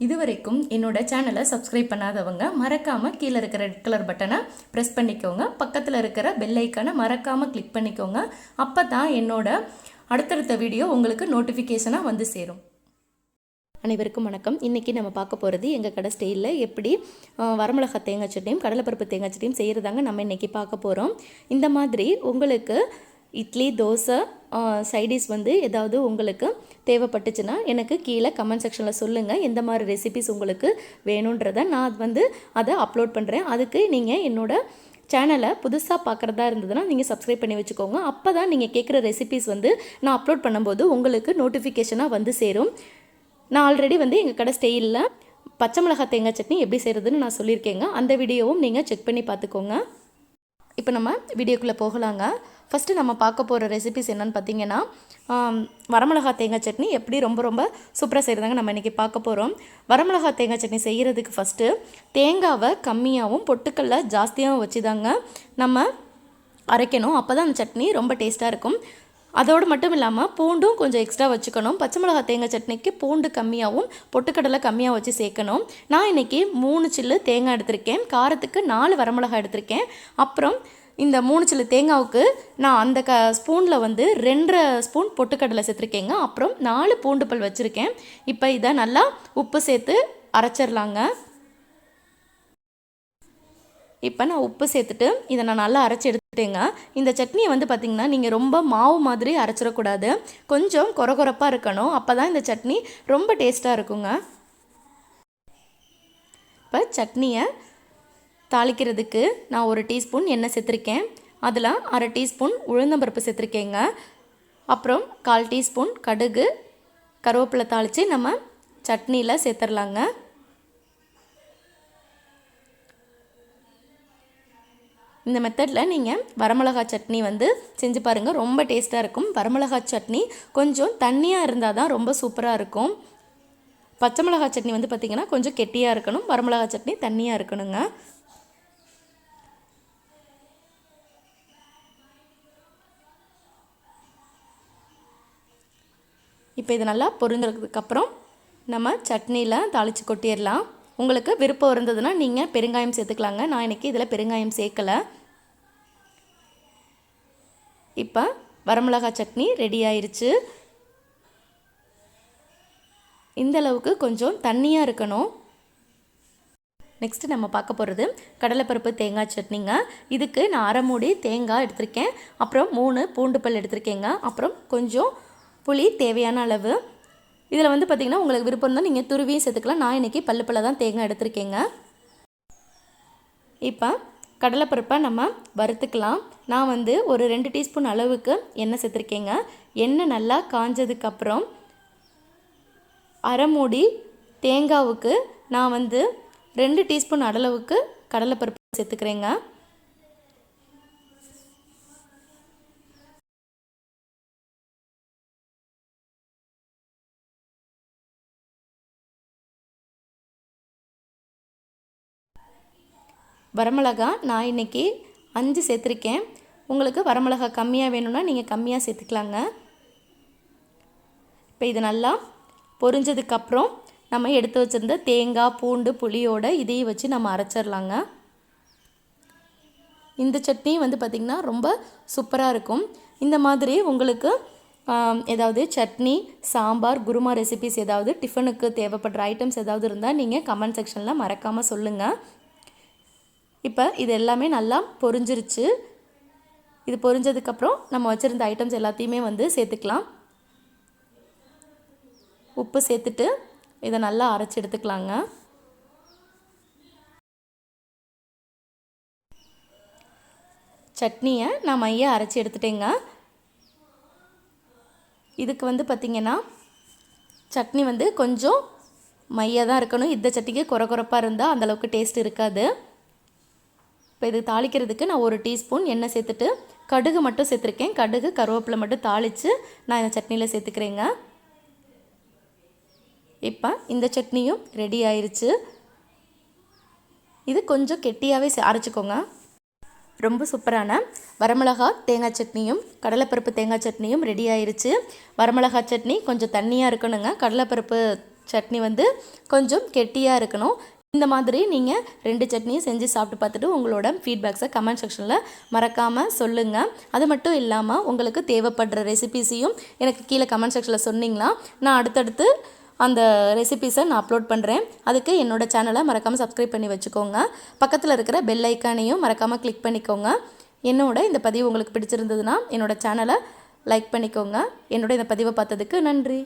இதுவரைக்கும் என்னோட சேனலை சப்ஸ்கிரைப் பண்ணாதவங்க மறக்காமல் கீழே இருக்கிற ரெட் கலர் பட்டனை ப்ரெஸ் பண்ணிக்கோங்க. பக்கத்தில் இருக்கிற பெல் ஐக்கானை மறக்காமல் கிளிக் பண்ணிக்கோங்க. அப்போ தான் என்னோட அடுத்தடுத்த வீடியோ உங்களுக்கு நோட்டிஃபிகேஷனாக வந்து சேரும். அனைவருக்கும் வணக்கம். இன்றைக்கி நம்ம பார்க்க போகிறது எங்கள் கடை ஸ்டைலில் எப்படி வரமிளகா தேங்காய் சட்னியும் கடலைப்பருப்பு தேங்காய் சட்னியும் செய்கிறதாங்க நம்ம இன்றைக்கி பார்க்க போகிறோம். இந்த மாதிரி உங்களுக்கு இட்லி தோசை சைடிஷ் வந்து ஏதாவது உங்களுக்கு தேவைப்பட்டுச்சுன்னா எனக்கு கீழே கமெண்ட் செக்ஷனில் சொல்லுங்கள். எந்த மாதிரி ரெசிபிஸ் உங்களுக்கு வேணுன்றதை நான் அதை அப்லோட் பண்ணுறேன். அதுக்கு நீங்கள் என்னோடய சேனலை புதுசாக பார்க்குறதா இருந்ததுன்னா நீங்கள் சப்ஸ்கிரைப் பண்ணி வச்சுக்கோங்க. அப்போ தான் நீங்கள் கேட்குற ரெசிபிஸ் நான் அப்லோட் பண்ணும்போது உங்களுக்கு நோட்டிஃபிகேஷனாக வந்து சேரும். நான் ஆல்ரெடி எங்கள் கடை ஸ்டைலில் பச்சை மிளகாய் தேங்காய் சட்னி எப்படி செய்கிறதுன்னு நான் சொல்லியிருக்கேங்க. அந்த வீடியோவும் நீங்கள் செக் பண்ணி பார்த்துக்கோங்க. இப்போ நம்ம வீடியோக்குள்ளே போகலாங்க. ஃபஸ்ட்டு நம்ம பார்க்க போகிற ரெசிபிஸ் என்னென்னு பார்த்தீங்கன்னா வரமிளகா தேங்காய் சட்னி எப்படி ரொம்ப சூப்பராக செய்கிறதாங்க நம்ம இன்றைக்கி பார்க்க போகிறோம். வரமிளகா தேங்காய் சட்னி செய்கிறதுக்கு ஃபஸ்ட்டு தேங்காவை கம்மியாகவும் பொட்டுக்கல்ல ஜாஸ்தியாகவும் வச்சு தாங்க நம்ம அரைக்கணும். அப்போ தான் அந்த சட்னி ரொம்ப டேஸ்ட்டாக இருக்கும். அதோடு மட்டும் இல்லாமல் பூண்டும் கொஞ்சம் எக்ஸ்ட்ரா வச்சுக்கணும். பச்சை மிளகா தேங்காய் சட்னிக்கு பூண்டு கம்மியாகவும் பொட்டுக்கடலை கம்மியாக வச்சு சேர்க்கணும். நான் இன்றைக்கி 3 சில்லு தேங்காய் எடுத்திருக்கேன். காரத்துக்கு 4 வரமிளகாய் எடுத்திருக்கேன். அப்புறம் இந்த 3 சில்லு தேங்காவுக்கு நான் அந்த ஸ்பூனில் 2.5 ஸ்பூன் பொட்டுக்கடலை சேர்த்துருக்கேங்க. அப்புறம் 4 பூண்டு பல் வச்சுருக்கேன். இப்போ இதை நல்லா உப்பு சேர்த்து அரைச்சிடலாங்க. இப்போ நான் உப்பு சேர்த்துட்டு இதை நான் நல்லா அரைச்சி எடுத்துட்டேங்க. இந்த சட்னியை பார்த்திங்கன்னா நீங்கள் ரொம்ப மாவு மாதிரி அரைச்சிடக்கூடாது. கொஞ்சம் கொரகொரப்பாக இருக்கணும். அப்போ தான் இந்த சட்னி ரொம்ப டேஸ்ட்டாக இருக்குங்க. இப்போ சட்னியை தாளிக்கிறதுக்கு நான் 1 டீஸ்பூன் எண்ணெய் சேர்த்துருக்கேன். அதில் 1/2 டீஸ்பூன் உளுந்தம்பருப்பு சேர்த்துருக்கேங்க. அப்புறம் 1/4 டீஸ்பூன் கடுகு கருவேப்பிலை தாளித்து நம்ம சட்னியில் சேர்த்துடலாங்க. இந்த மெத்தடில் நீங்கள் வரமிளகா சட்னி செஞ்சு பாருங்கள். ரொம்ப டேஸ்ட்டாக இருக்கும். வரமிளகா சட்னி கொஞ்சம் தண்ணியாக இருந்தால் தான் ரொம்ப சூப்பராக இருக்கும். பச்சை மிளகா சட்னி பார்த்திங்கன்னா கொஞ்சம் கெட்டியாக இருக்கணும். வரமிளகா சட்னி தண்ணியாக இருக்கணுங்க. இப்போ இது நல்லா பொரிஞ்சதுக்கப்புறம் நம்ம சட்னியில் தாளித்து கொட்டிடலாம். உங்களுக்கு விருப்பம் இருந்ததுன்னா நீங்கள் பெருங்காயம் சேர்த்துக்கலாங்க. நான் இன்றைக்கி இதில் பெருங்காயம் சேர்க்கலை. இப்போ வரமிளகாய் சட்னி ரெடி ஆயிடுச்சு. இந்த அளவுக்கு கொஞ்சம் தண்ணியாக இருக்கணும். நெக்ஸ்ட்டு நம்ம பார்க்க போகிறது கடலைப்பருப்பு தேங்காய் சட்னிங்க. இதுக்கு நான் 1/2 மூடி தேங்காய் எடுத்திருக்கேன். அப்புறம் 3 பூண்டு பல் எடுத்திருக்கேங்க. அப்புறம் கொஞ்சம் புளி தேவையான அளவு. இதில் பார்த்திங்கன்னா உங்களுக்கு விருப்பம் இருந்தால் நீங்கள் துருவியும் சேர்த்துக்கலாம். நான் இன்றைக்கி பல்ல தான் தேங்காய் எடுத்திருக்கேங்க. இப்போ கடலைப்பருப்பை நம்ம வறுத்துக்கலாம். நான் ஒரு 2 டீஸ்பூன் அளவுக்கு எண்ணெய் சேர்த்துருக்கேங்க. எண்ணெய் நல்லா காஞ்சதுக்கப்புறம் 1/2 மூடி தேங்காவுக்கு நான் 2 டீஸ்பூன் அளவுக்கு கடலைப்பருப்பு சேர்த்துக்கிறேங்க. வரமிளகா நான் இன்றைக்கி 5 சேர்த்துருக்கேன். உங்களுக்கு வரமிளகா கம்மியாக வேணும்னா நீங்கள் கம்மியாக சேர்த்துக்கலாங்க. இப்போ இது நல்லா பொரிஞ்சதுக்கப்புறம் நம்ம எடுத்து வச்சுருந்த தேங்காய் பூண்டு புளியோட இதையும் வச்சு நம்ம அரைச்சிடலாங்க. இந்த சட்னி பார்த்திங்கன்னா ரொம்ப சூப்பராக இருக்கும். இந்த மாதிரி உங்களுக்கு ஏதாவது சட்னி சாம்பார் குருமா ரெசிபிஸ் ஏதாவது டிஃபனுக்கு தேவைப்படுற ஐட்டம்ஸ் ஏதாவது இருந்தால் நீங்கள் கமெண்ட் செக்ஷனில் மறக்காமல் சொல்லுங்கள். இப்போ இது எல்லாமே நல்லா பொரிஞ்சிருச்சு. இது பொரிஞ்சதுக்கப்புறம் நம்ம வச்சுருந்த ஐட்டம்ஸ் எல்லாத்தையுமே சேர்த்துக்கலாம். உப்பு சேர்த்துட்டு இதை நல்லா அரைச்சி எடுத்துக்கலாங்க. சட்னியை நான் மையாக அரைச்சி எடுத்துட்டேங்க. இதுக்கு பார்த்திங்கன்னா சட்னி கொஞ்சம் மையாக தான் இருக்கணும். இந்த சட்னிக்கு கொரகொரப்பாக இருந்தால் அந்தளவுக்கு டேஸ்ட் இருக்காது. இப்போ இது தாளிக்கிறதுக்கு நான் 1 டீஸ்பூன் எண்ணெய் சேர்த்துட்டு கடுகு மட்டும் சேர்த்துருக்கேன். கடுகு கருவேப்பிலை மட்டும் தாளித்து நான் இந்த சட்னியில் சேர்த்துக்கிறேங்க. இப்போ இந்த சட்னியும் ரெடி ஆயிடுச்சு. இது கொஞ்சம் கெட்டியாகவே அரைச்சிக்கோங்க. ரொம்ப சூப்பரான வரமிளகா தேங்காய் சட்னியும் கடலைப்பருப்பு தேங்காய் சட்னியும் ரெடி ஆயிடுச்சு. வரமிளகா சட்னி கொஞ்சம் தண்ணியாக இருக்கணுங்க. கடலைப்பருப்பு சட்னி வந்து கொஞ்சம் கெட்டியாக இருக்கணும். இந்த மாதிரி நீங்கள் 2 சட்னியும் செஞ்சு சாப்பிட்டு பார்த்துட்டு உங்களோட ஃபீட்பேக்ஸை கமெண்ட் செக்ஷனில் மறக்காமல் சொல்லுங்கள். அது மட்டும் இல்லாமல் உங்களுக்கு தேவைப்படுற ரெசிபீஸையும் எனக்கு கீழே கமெண்ட் செக்ஷனில் சொன்னீங்களா நான் அடுத்தடுத்து அந்த ரெசிபீஸை நான் அப்லோட் பண்ணுறேன். அதுக்கு என்னோடய சேனலை மறக்காமல் சப்ஸ்கிரைப் பண்ணி வச்சுக்கோங்க. பக்கத்தில் இருக்கிற பெல் ஐக்கானையும் மறக்காமல் கிளிக் பண்ணிக்கோங்க. என்னோட இந்த பதிவு உங்களுக்கு பிடிச்சிருந்ததுன்னா என்னோடய சேனலை லைக் பண்ணிக்கோங்க. என்னோட இந்த பதிவை பார்த்ததுக்கு நன்றி.